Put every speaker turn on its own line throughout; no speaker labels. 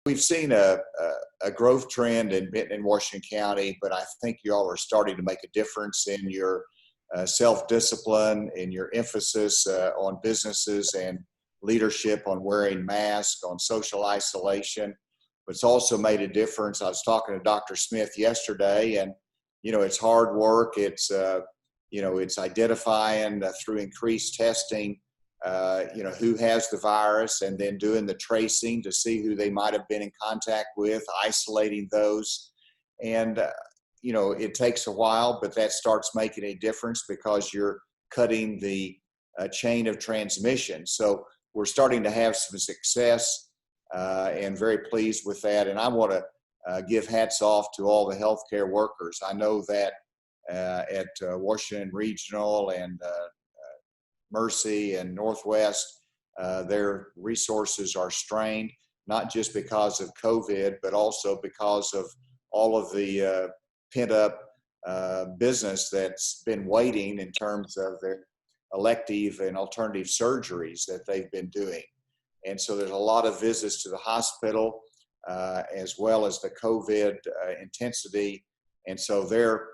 we've seen a growth trend in Benton and Washington County, but I think you all are starting to make a difference in your self-discipline, in your emphasis on businesses and leadership, on wearing masks, on social isolation. But it's also made a difference. I was talking to Dr. Smith yesterday, and it's hard work. It's it's identifying through increased testing, who has the virus, and then doing the tracing to see who they might have been in contact with, isolating those. And, it takes a while, but that starts making a difference because you're cutting the chain of transmission. So we're starting to have some success and very pleased with that. And I want to give hats off to all the healthcare workers. I know that at Washington Regional and Mercy and Northwest, their resources are strained, not just because of COVID, but also because of all of the pent-up business that's been waiting in terms of their elective and alternative surgeries that they've been doing. And so there's a lot of visits to the hospital as well as the COVID intensity. And so they're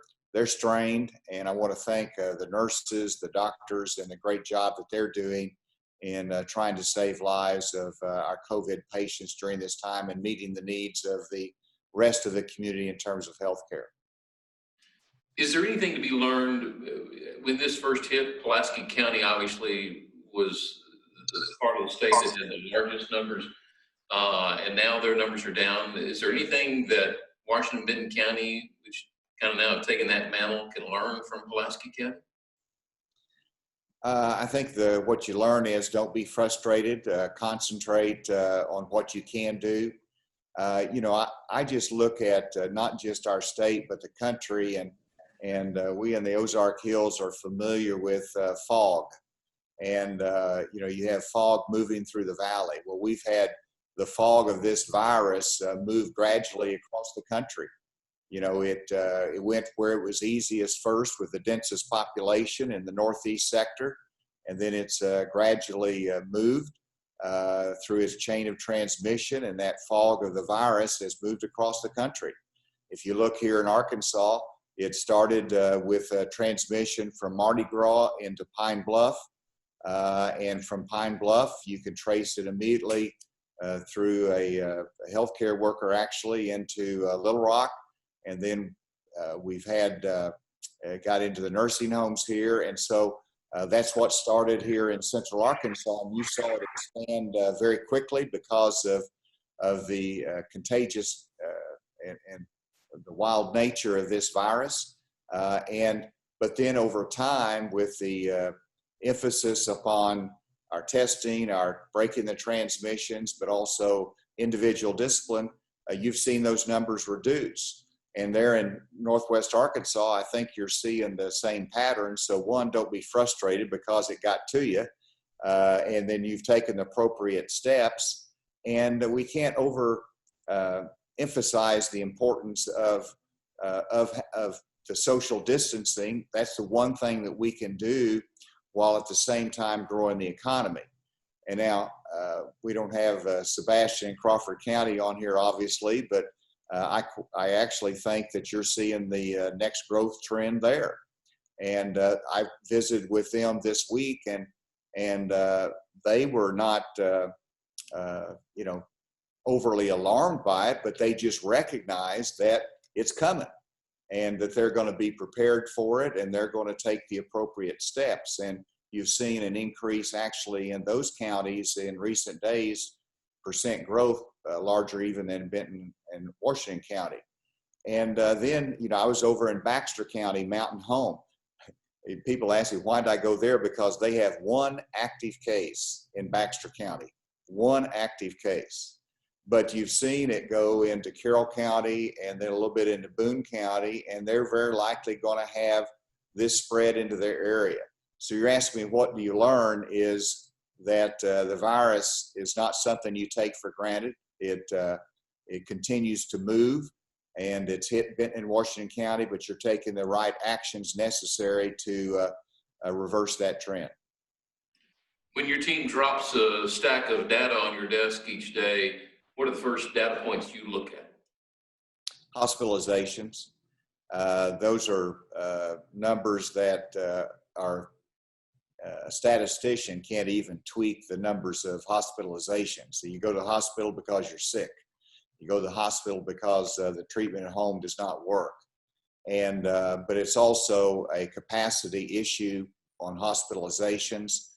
strained, and I want to thank the nurses, the doctors, and the great job that they're doing in trying to save lives of our COVID patients during this time and meeting the needs of the rest of the community in terms of healthcare.
Is there anything to be learned when this first hit? Pulaski County obviously was the part of the state that had the largest numbers, and now their numbers are down. Is there anything that Washington Benton County, which kind of now have taken that mantle, can learn from Pulaski County?
I think what you learn is don't be frustrated, concentrate on what you can do. I just look at not just our state, but the country, and we in the Ozark Hills are familiar with fog. And, you have fog moving through the valley. Well, we've had the fog of this virus move gradually across the country. It went where it was easiest first with the densest population in the Northeast sector, and then it's gradually moved through its chain of transmission, and that fog of the virus has moved across the country. If you look here in Arkansas, it started with transmission from Mardi Gras into Pine Bluff, and from Pine Bluff, you can trace it immediately through a healthcare worker actually into Little Rock. And then we've got into the nursing homes here. And so that's what started here in Central Arkansas. And you saw it expand very quickly because of the contagious and the wild nature of this virus. But then over time, with the emphasis upon our testing, our breaking the transmissions, but also individual discipline, you've seen those numbers reduce. And there in Northwest Arkansas, I think you're seeing the same pattern. So one, don't be frustrated because it got to you. And then you've taken the appropriate steps. And we can't emphasize the importance of the social distancing. That's the one thing that we can do while at the same time growing the economy. And now we don't have Sebastian in Crawford County on here, obviously, but I actually think that you're seeing the next growth trend there. And I visited with them this week, and they were not, overly alarmed by it, but they just recognized that it's coming and that they're going to be prepared for it, and they're going to take the appropriate steps. And you've seen an increase actually in those counties in recent days, percent growth, larger even than Benton and Washington County. And then, I was over in Baxter County, Mountain Home. People ask me, why did I go there? Because they have one active case in Baxter County, one active case. But you've seen it go into Carroll County and then a little bit into Boone County, and they're very likely going to have this spread into their area. So you're asking me, what do you learn? Is that the virus is not something you take for granted. It continues to move, and it's hit Benton and Washington County, but you're taking the right actions necessary to reverse that trend.
When your team drops a stack of data on your desk each day, What are the first data points you look at?
Hospitalizations. Those are numbers that our statistician can't even tweak the numbers of hospitalizations. So you go to the hospital because you're sick. You go to the hospital because the treatment at home does not work. And but it's also a capacity issue on hospitalizations.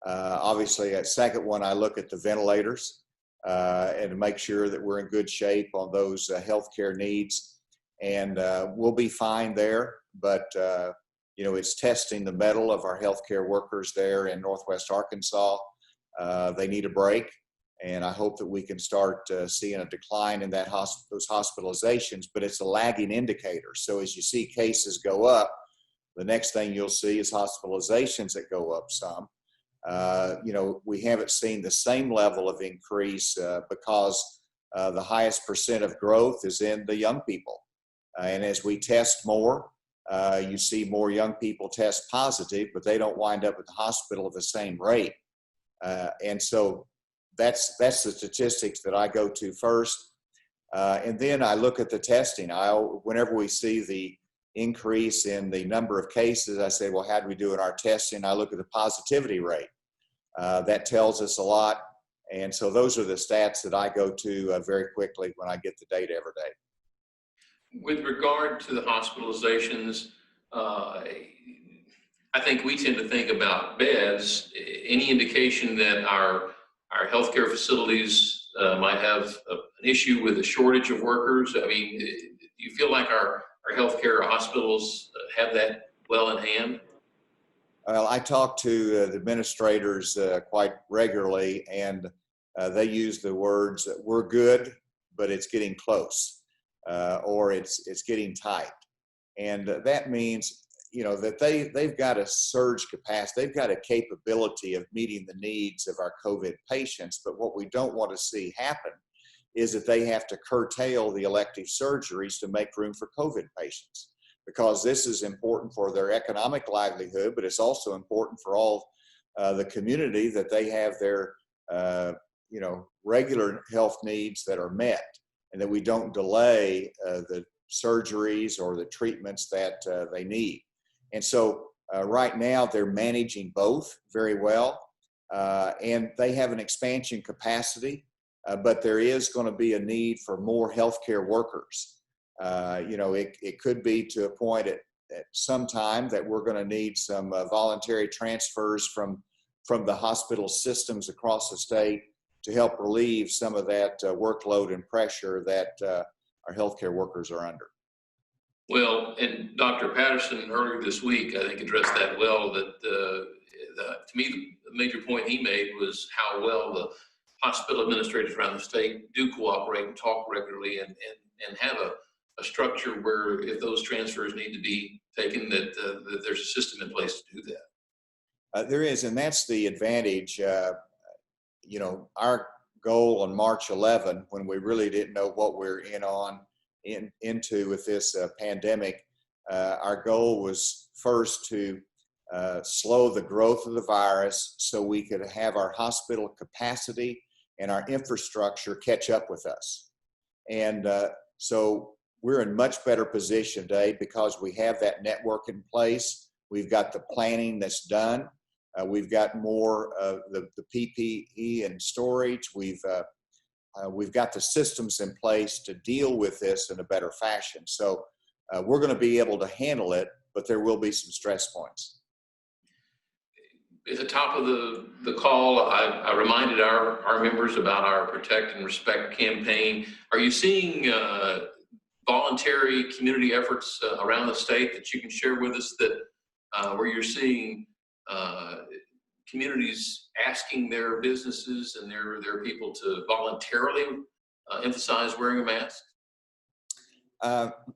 Obviously, at second one, I look at the ventilators and to make sure that we're in good shape on those healthcare needs. And we'll be fine there, but you know, it's testing the mettle of our healthcare workers there in Northwest Arkansas. They need a break, and I hope that we can start seeing a decline in that those hospitalizations, but it's a lagging indicator. So as you see cases go up, the next thing you'll see is hospitalizations that go up some. You know, we haven't seen the same level of increase because the highest percent of growth is in the young people. And as we test more, you see more young people test positive, but they don't wind up at the hospital at the same rate. And so that's the statistics that I go to first. And then I look at the testing. Whenever we see the increase in the number of cases, I say, well, how do we do in our testing? I look at the positivity rate. That tells us a lot. And so those are the stats that I go to very quickly when I get the data every day.
With regard to the hospitalizations, I think we tend to think about beds. Any indication that our healthcare facilities might have an issue with a shortage of workers? I mean, do you feel like our healthcare hospitals have that well in hand?
Well, I talk to the administrators quite regularly, and they use the words, we're good, but it's getting close. Or it's getting tight. And that means, you know, that they've got a surge capacity, they've got a capability of meeting the needs of our COVID patients, but what we don't want to see happen is that they have to curtail the elective surgeries to make room for COVID patients, because this is important for their economic livelihood, but it's also important for all the community that they have their, you know, regular health needs that are met, and that we don't delay the surgeries or the treatments that they need. And so right now they're managing both very well, and they have an expansion capacity, but there is going to be a need for more healthcare workers. You know, it could be to a point at some time that we're going to need some voluntary transfers from the hospital systems across the state to help relieve some of that workload and pressure that our healthcare workers are under.
Well, and Dr. Patterson earlier this week, I think, addressed that well. That to me, the major point he made was how well the hospital administrators around the state do cooperate and talk regularly, and have a structure where if those transfers need to be taken, that there's a system in place to do that.
There is, and that's the advantage. You know, our goal on March 11, when we really didn't know what we're into with this pandemic, our goal was first to slow the growth of the virus so we could have our hospital capacity and our infrastructure catch up with us. And so we're in much better position today because we have that network in place. We've got the planning that's done. We've got more of the PPE and storage. We've got the systems in place to deal with this in a better fashion. So we're going to be able to handle it, but there will be some stress points.
At the top of the call, I reminded our members about our Protect and Respect campaign. Are you seeing voluntary community efforts around the state that you can share with us, that where you're seeing communities asking their businesses and their people to voluntarily emphasize wearing a mask?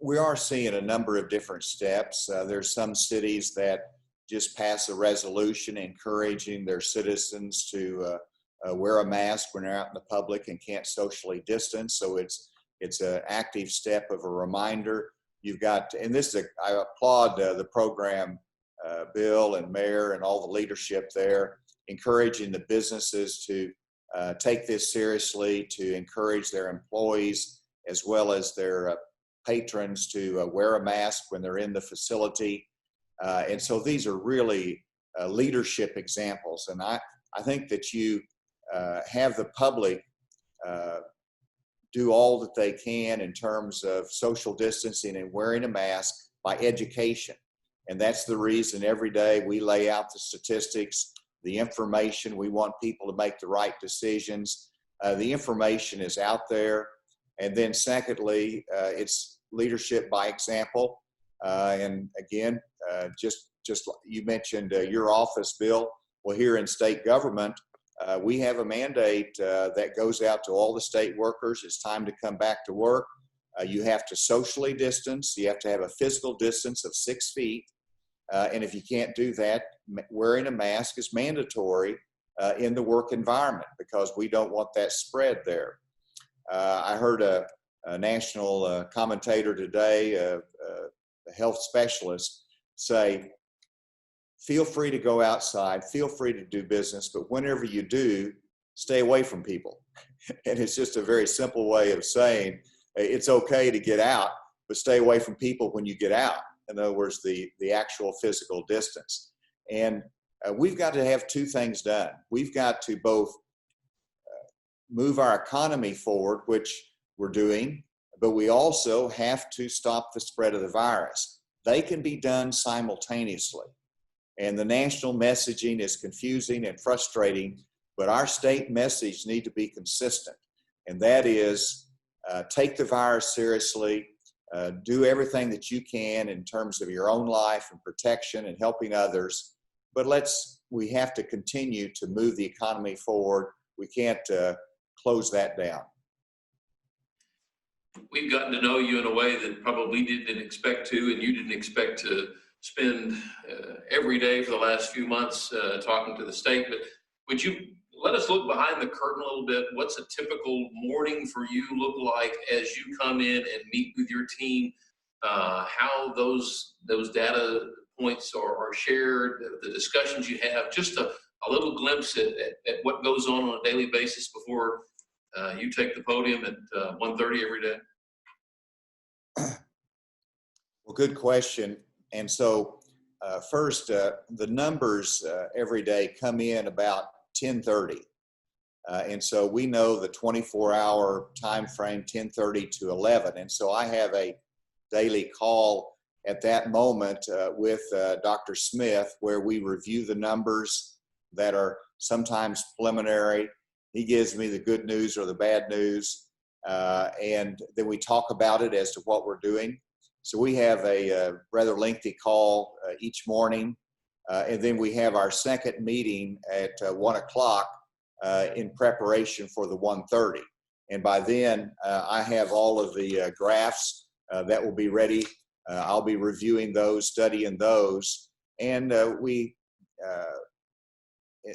We are seeing a number of different steps. There's some cities that just pass a resolution encouraging their citizens to wear a mask when they're out in the public and can't socially distance. So it's an active step of a reminder. You've got, and this is I applaud the program, Bill and Mayor and all the leadership there, encouraging the businesses to take this seriously, to encourage their employees as well as their patrons to wear a mask when they're in the facility. And so these are really leadership examples. And I think that you have the public do all that they can in terms of social distancing and wearing a mask by education. And that's the reason every day we lay out the statistics, the information. We want people to make the right decisions. The information is out there. And then secondly, it's leadership by example. And again, just you mentioned your office, Bill. Well, here in state government, we have a mandate that goes out to all the state workers. It's time to come back to work. You have to socially distance. You have to have a physical distance of 6 feet. And if you can't do that, wearing a mask is mandatory in the work environment because we don't want that spread there. I heard a national commentator today, a health specialist, say, feel free to go outside, feel free to do business, but whenever you do, stay away from people. And it's just a very simple way of saying it's okay to get out, but stay away from people when you get out. In other words, the actual physical distance. And we've got to have two things done. We've got to both move our economy forward, which we're doing, but we also have to stop the spread of the virus. They can be done simultaneously. And the national messaging is confusing and frustrating, but our state message need to be consistent. And that is take the virus seriously, do everything that you can in terms of your own life and protection and helping others. But we have to continue to move the economy forward. We can't close that down.
We've gotten to know you in a way that probably didn't expect to, and you didn't expect to spend every day for the last few months talking to the state. But would you let us look behind the curtain a little bit? What's a typical morning for you look like as you come in and meet with your team? How those data points are shared, the discussions you have, just a little glimpse at what goes on a daily basis before you take the podium at 1:30 every day?
Well, good question. And so first, the numbers every day come in about 10:30. And so we know the 24-hour time frame, 10:30 to 11. And so I have a daily call at that moment with Dr. Smith, where we review the numbers that are sometimes preliminary. He gives me the good news or the bad news. And then we talk about it as to what we're doing. So we have a rather lengthy call each morning. And then we have our second meeting at 1 o'clock in preparation for the 1:30. And by then, I have all of the graphs that will be ready. I'll be reviewing those, studying those. And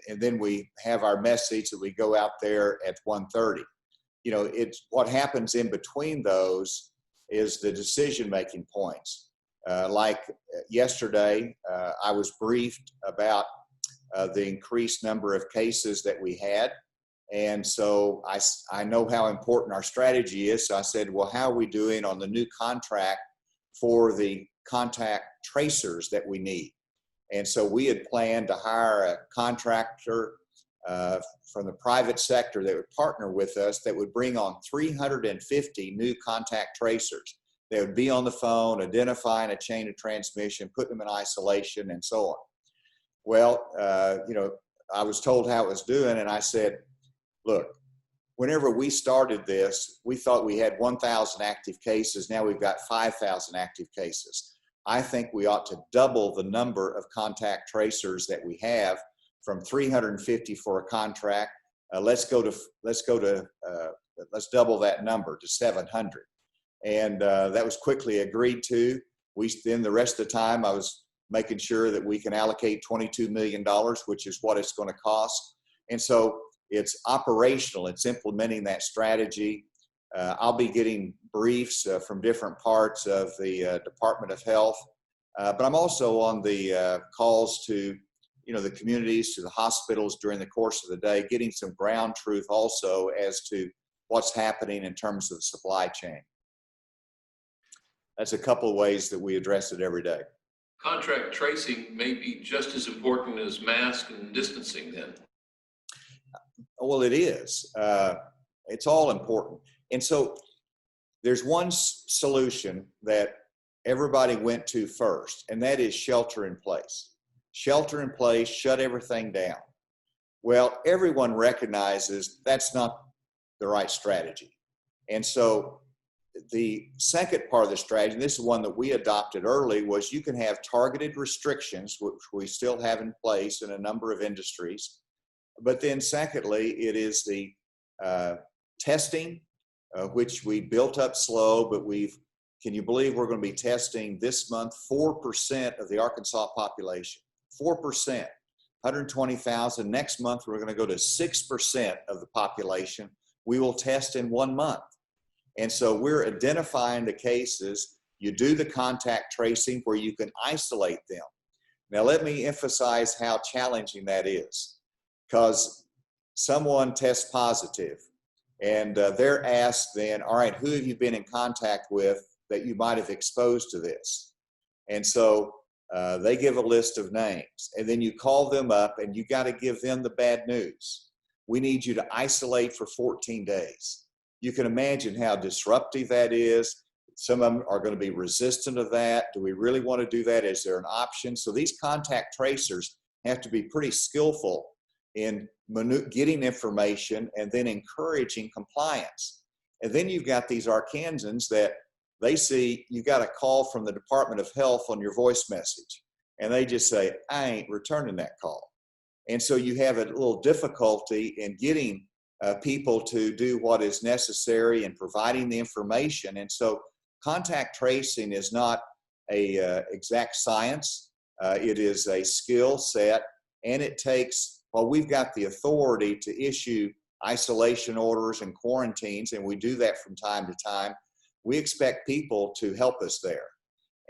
and then we have our message that we go out there at 1:30. You know, it's what happens in between those is the decision-making points. Like yesterday, I was briefed about the increased number of cases that we had. And so I know how important our strategy is. So I said, well, how are we doing on the new contract for the contact tracers that we need? And so we had planned to hire a contractor from the private sector that would partner with us that would bring on 350 new contact tracers. They would be on the phone, identifying a chain of transmission, putting them in isolation, and so on. Well, you know, I was told how it was doing, and I said, look, whenever we started this, we thought we had 1,000 active cases. Now we've got 5,000 active cases. I think we ought to double the number of contact tracers that we have from 350 for a contract. Let's double that number to 700. And that was quickly agreed to. Then the rest of the time, I was making sure that we can allocate $22 million, which is what it's going to cost. And so it's operational. It's implementing that strategy. I'll be getting briefs from different parts of the Department of Health, but I'm also on the calls to the communities, to the hospitals during the course of the day, getting some ground truth also as to what's happening in terms of the supply chain. That's a couple of ways that we address it every day.
Contact tracing may be just as important as mask and distancing then.
Well, it is. It's all important. And so there's one solution that everybody went to first, and that is shelter in place. Shelter in place, shut everything down. Well, everyone recognizes that's not the right strategy. And so the second part of the strategy, and this is one that we adopted early, was you can have targeted restrictions, which we still have in place in a number of industries. But then secondly, it is the testing, which we built up slow, but can you believe we're going to be testing this month 4% of the Arkansas population? 4%, 120,000. Next month, we're going to go to 6% of the population we will test in 1 month. And so we're identifying the cases. You do the contact tracing where you can isolate them. Now, let me emphasize how challenging that is, because someone tests positive and they're asked then, all right, who have you been in contact with that you might have exposed to this? And so they give a list of names, and then you call them up and you got to give them the bad news. We need you to isolate for 14 days. You can imagine how disruptive that is. Some of them are going to be resistant of that. Do we really want to do that? Is there an option? So these contact tracers have to be pretty skillful in getting information and then encouraging compliance. And then you've got these Arkansans that they see you got a call from the Department of Health on your voice message, and they just say, I ain't returning that call. And so you have a little difficulty in getting people to do what is necessary and providing the information. And so contact tracing is not a exact science. It is a skill set, and it takes, well, we've got the authority to issue isolation orders and quarantines, and we do that from time to time. We expect people to help us there.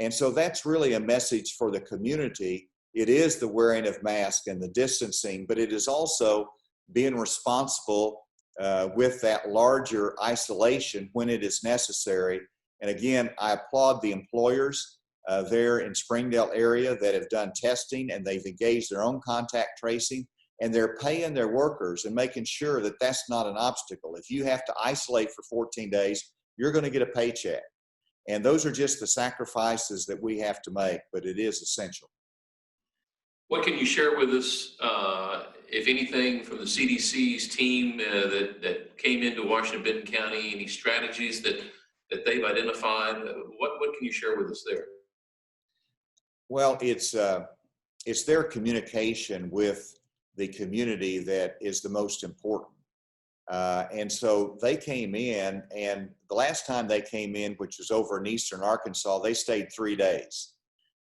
And so that's really a message for the community. It is the wearing of masks and the distancing, but it is also being responsible with that larger isolation when it is necessary. And again, I applaud the employers there in Springdale area that have done testing, and they've engaged their own contact tracing, and they're paying their workers and making sure that that's not an obstacle. If you have to isolate for 14 days, you're going to get a paycheck. And those are just the sacrifices that we have to make, but it is essential.
What can you share with us, if anything, from the CDC's team that came into Washington-Benton County, any strategies that they've identified? What can you share with us there?
Well, it's their communication with the community that is the most important. And so they came in, and the last time they came in, which was over in eastern Arkansas, they stayed 3 days.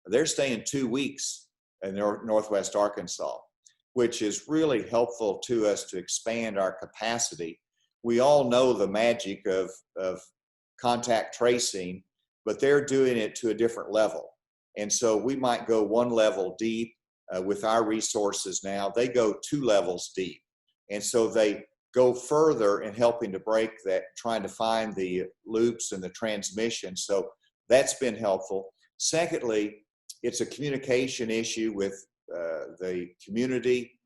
They're staying 2 weeks in northwest Arkansas, which is really helpful to us to expand our capacity. We all know the magic of contact tracing, but they're doing it to a different level. And so we might go 1 level deep with our resources now. They go 2 levels deep. And so they go further in helping to break that, trying to find the loops and the transmission. So that's been helpful. Secondly, it's a communication issue with the community.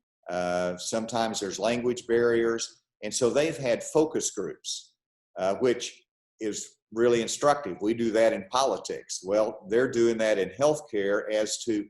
Sometimes there's language barriers. And so they've had focus groups, which is really instructive. We do that in politics. Well, they're doing that in healthcare as to,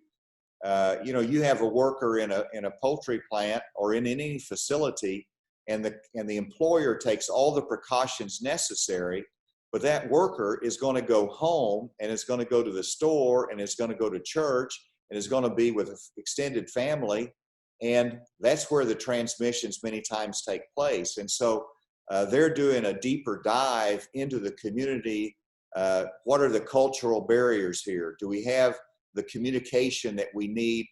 you have a worker in a poultry plant or in any facility, and the employer takes all the precautions necessary, but that worker is going to go home and is going to go to the store and is going to go to church and is going to be with an extended family. And that's where the transmissions many times take place. And so they're doing a deeper dive into the community. What are the cultural barriers here? Do we have the communication that we need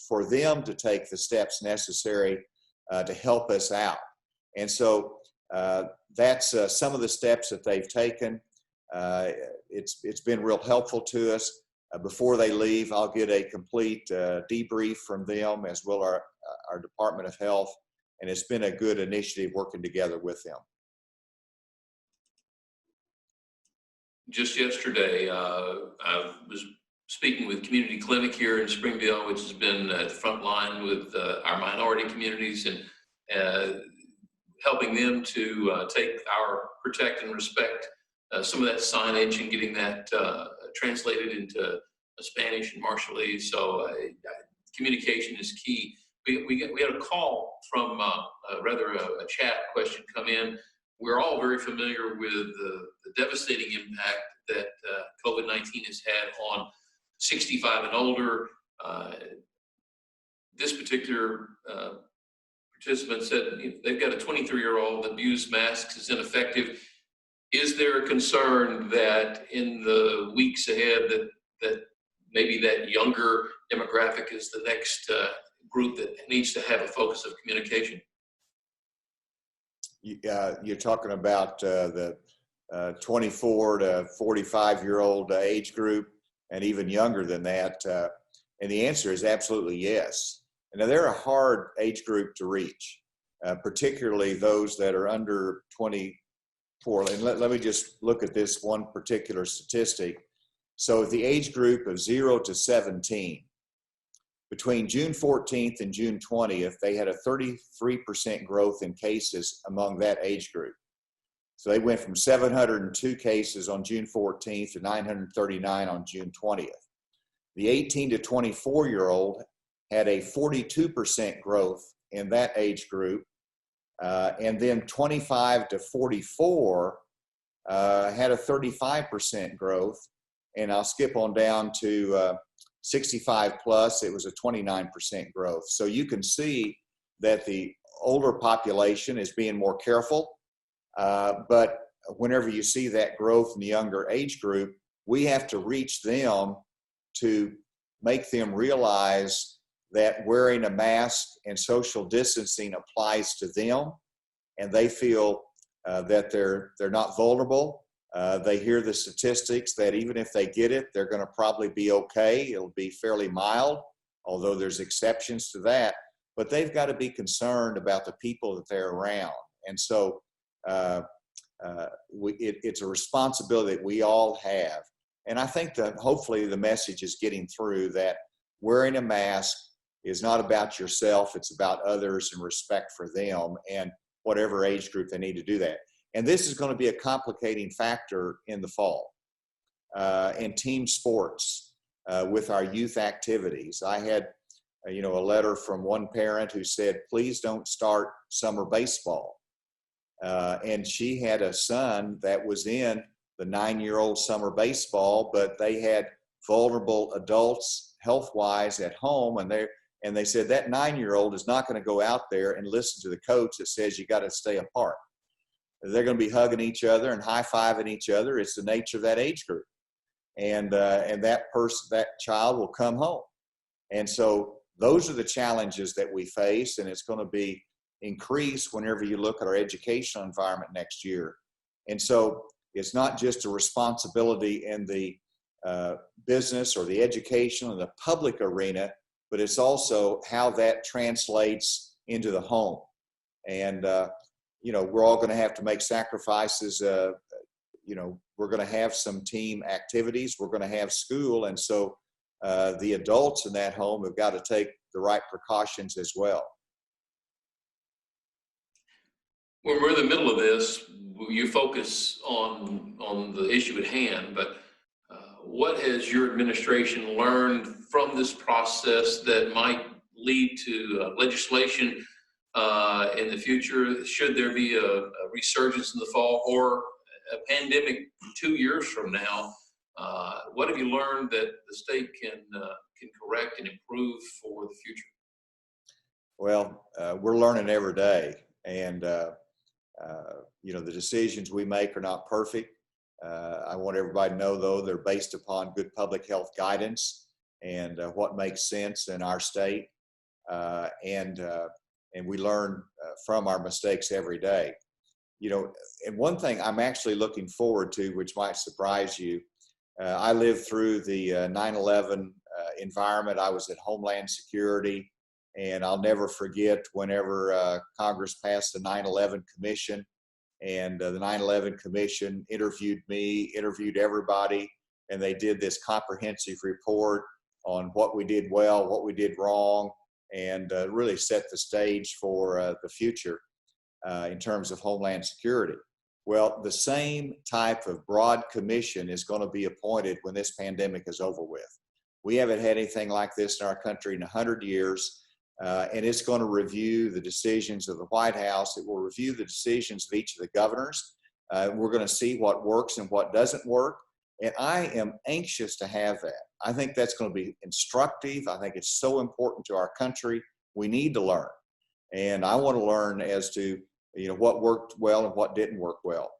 for them to take the steps necessary to help us out? And so that's some of the steps that they've taken. It's been real helpful to us. Before they leave, I'll get a complete debrief from them as well as our Department of Health, and it's been a good initiative working together with them.
Just yesterday, I was speaking with Community Clinic here in Springdale, which has been at the front line with our minority communities and helping them to take our protect and respect some of that signage and getting that translated into Spanish and Marshallese. So communication is key. We had a call from rather a chat question come in. We're all very familiar with the devastating impact that COVID-19 has had on 65 and older. This particular participant said they've got a 23-year-old that views masks as ineffective. Is there a concern that in the weeks ahead that maybe that younger demographic is the next group that needs to have a focus of communication?
You're talking about the 24 to 45-year-old age group and even younger than that. And the answer is absolutely yes. Now, they're a hard age group to reach, particularly those that are under 24. And let me just look at this one particular statistic. So the age group of 0 to 17, between June 14th and June 20th, they had a 33% growth in cases among that age group. So they went from 702 cases on June 14th to 939 on June 20th. The 18 to 24-year-old had a 42% growth in that age group. And then 25 to 44 had a 35% growth. And I'll skip on down to 65 plus, it was a 29% growth. So you can see that the older population is being more careful. But whenever you see that growth in the younger age group, we have to reach them to make them realize that wearing a mask and social distancing applies to them, and they feel that they're not vulnerable. They hear the statistics that even if they get it, they're going to probably be okay. It'll be fairly mild, although there's exceptions to that. But they've got to be concerned about the people that they're around. And so it's a responsibility that we all have. And I think that hopefully the message is getting through that wearing a mask is not about yourself, it's about others and respect for them and whatever age group they need to do that. And this is going to be a complicating factor in the fall in team sports with our youth activities. I had a letter from one parent who said, please don't start summer baseball. And she had a son that was in the 9-year-old summer baseball, but they had vulnerable adults health-wise at home, and they said that 9-year-old is not going to go out there and listen to the coach that says you got to stay apart. They're going to be hugging each other and high-fiving each other. It's the nature of that age group, and that child will come home. And so those are the challenges that we face, and it's going to be increased whenever you look at our educational environment next year. And so it's not just a responsibility in the business or the education or the public arena, but it's also how that translates into the home. And, we're all going to have to make sacrifices. We're going to have some team activities. We're going to have school. And so the adults in that home have got to take the right precautions as well.
When we're in the middle of this, you focus on the issue at hand, but what has your administration learned from this process that might lead to legislation in the future? Should there be a resurgence in the fall or a pandemic 2 years from now? What have you learned that the state can correct and improve for the future?
Well, we're learning every day, and the decisions we make are not perfect. I want everybody to know, though, they're based upon good public health guidance and what makes sense in our state. And we learn from our mistakes every day. And one thing I'm actually looking forward to, which might surprise you, I lived through the 9/11 environment. I was at Homeland Security, and I'll never forget whenever Congress passed the 9/11 Commission, and the 9/11 Commission interviewed me, interviewed everybody, and they did this comprehensive report on what we did well, what we did wrong, and really set the stage for the future in terms of Homeland Security. Well, the same type of broad commission is going to be appointed when this pandemic is over with. We haven't had anything like this in our country in 100 years, and it's going to review the decisions of the White House. It will review the decisions of each of the governors. We're going to see what works and what doesn't work, and I am anxious to have that. I think that's going to be instructive. I think it's so important to our country. We need to learn, and I want to learn as to what worked well and what didn't work well.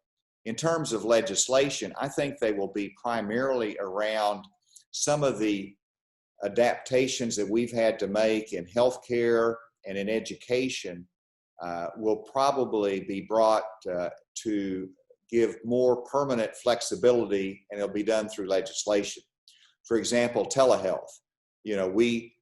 In terms of legislation, I think they will be primarily around some of the adaptations that we've had to make in healthcare and in education will probably be brought to give more permanent flexibility, and it'll be done through legislation. For example, telehealth. We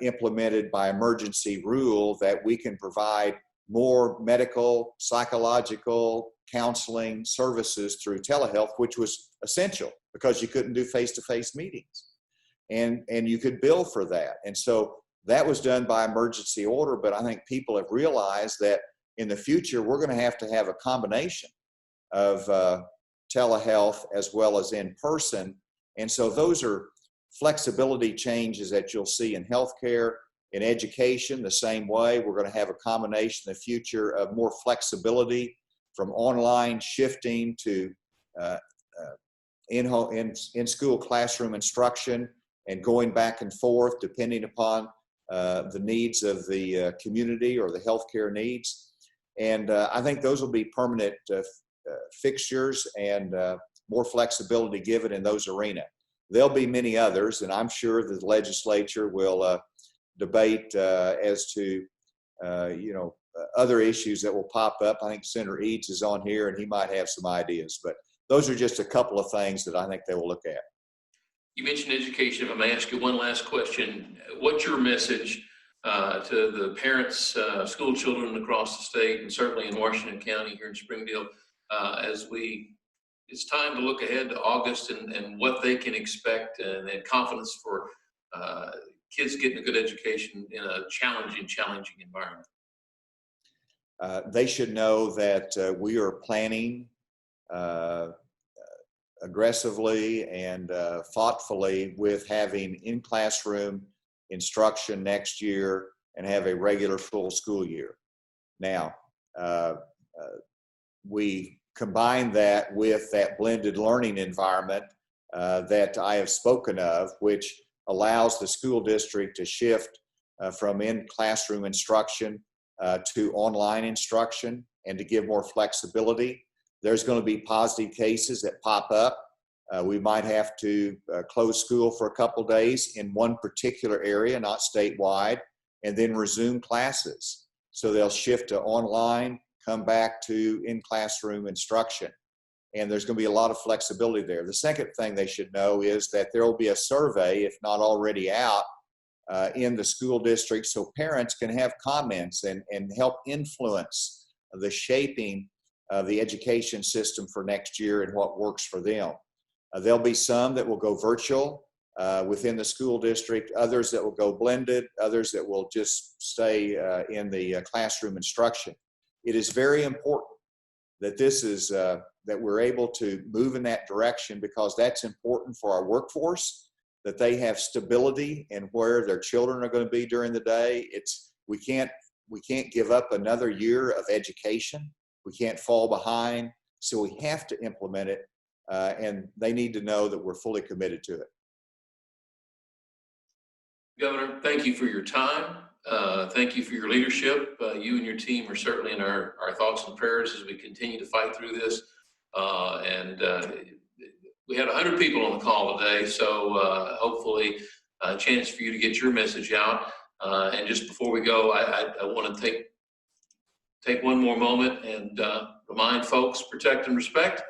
implemented by emergency rule that we can provide more medical, psychological, counseling services through telehealth, which was essential because you couldn't do face-to-face meetings. And you could bill for that. And so that was done by emergency order, but I think people have realized that in the future, we're going to have a combination of telehealth as well as in person. And so those are flexibility changes that you'll see in healthcare. In education, the same way, we're going to have a combination in the future of more flexibility from online shifting to in-school classroom instruction and going back and forth depending upon the needs of the community or the healthcare needs. And I think those will be permanent fixtures and more flexibility given in those arenas. There'll be many others, and I'm sure that the legislature will debate as to other issues that will pop up. I think Senator Eads is on here and he might have some ideas, but those are just a couple of things that I think they will look at.
You mentioned education. If I may ask you one last question, what's your message to the parents, school children across the state, and certainly in Washington County here in Springdale, as it's time to look ahead to August and what they can expect and confidence for kids getting a good education in a challenging environment?
They should know that we are planning aggressively and thoughtfully with having in-classroom instruction next year and have a regular full school year. Now, we combine that with that blended learning environment that I have spoken of, which allows the school district to shift from in-classroom instruction to online instruction and to give more flexibility. There's going to be positive cases that pop up. We might have to close school for a couple days in one particular area, not statewide, and then resume classes. So they'll shift to online, come back to in-classroom instruction. And there's going to be a lot of flexibility there. The second thing they should know is that there will be a survey, if not already out, in the school district so parents can have comments and help influence the shaping of the education system for next year and what works for them. There'll be some that will go virtual within the school district, others that will go blended, others that will just stay in the classroom instruction. It is very important that that we're able to move in that direction because that's important for our workforce, that they have stability in where their children are going to be during the day. We can't give up another year of education. We can't fall behind. So we have to implement it, and they need to know that we're fully committed to it.
Governor, thank you for your time. Thank you for your leadership. You and your team are certainly in our thoughts and prayers as we continue to fight through this. We had 100 people on the call today, so hopefully a chance for you to get your message out. And just before we go, I want to take one more moment and remind folks, protect and respect.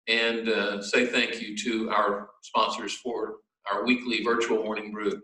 and say thank you to our sponsors for our weekly virtual morning brew.